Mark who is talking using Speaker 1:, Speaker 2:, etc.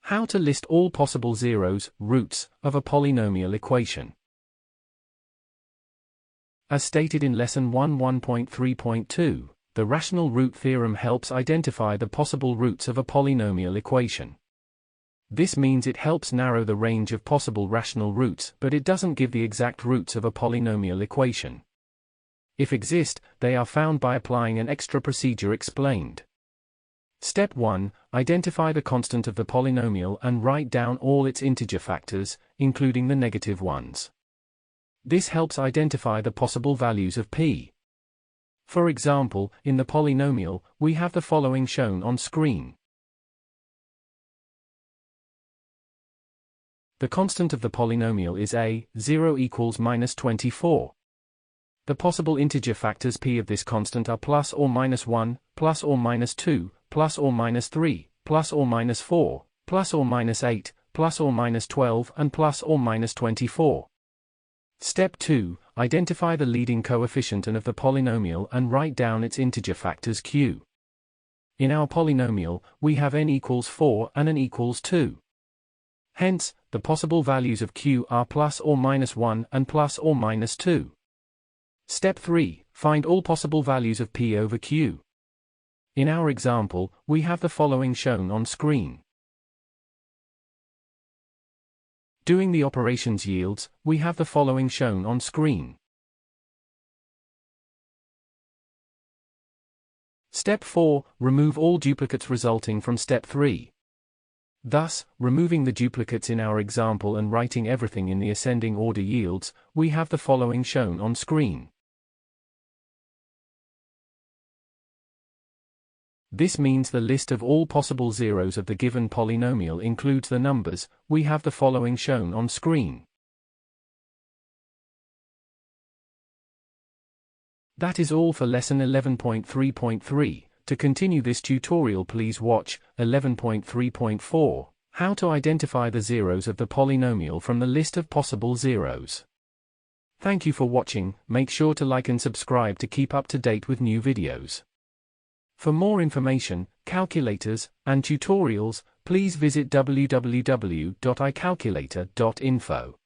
Speaker 1: How to list all possible zeros, roots, of a polynomial equation. As stated in Lesson 1.3.2, the rational root theorem helps identify the possible roots of a polynomial equation. This means it helps narrow the range of possible rational roots, but it doesn't give the exact roots of a polynomial equation. If exist, they are found by applying an extra procedure explained. Step 1. Identify the constant of the polynomial and write down all its integer factors, including the negative ones. This helps identify the possible values of p. For example, in the polynomial, we have the following shown on screen. The constant of the polynomial is a, 0 equals minus 24. The possible integer factors p of this constant are plus or minus 1, plus or minus 2, plus or minus 3, plus or minus 4, plus or minus 8, plus or minus 12 and plus or minus 24. Step 2. Identify the leading coefficient of the polynomial and write down its integer factors q. In our polynomial, we have n equals 4 and n equals 2. Hence, the possible values of q are plus or minus 1 and plus or minus 2. Step 3. Find all possible values of p over q. In our example, we have the following shown on screen. Doing the operations yields, we have the following shown on screen. Step 4. Remove all duplicates resulting from Step 3. Thus, removing the duplicates in our example and writing everything in the ascending order yields, we have the following shown on screen. This means the list of all possible zeros of the given polynomial includes the numbers. We have the following shown on screen. That is all for lesson 11.3.3. To continue this tutorial, please watch 11.3.4, how to identify the zeros of the polynomial from the list of possible zeros. Thank you for watching. Make sure to like and subscribe to keep up to date with new videos. For more information, calculators, and tutorials, please visit www.icalculator.info.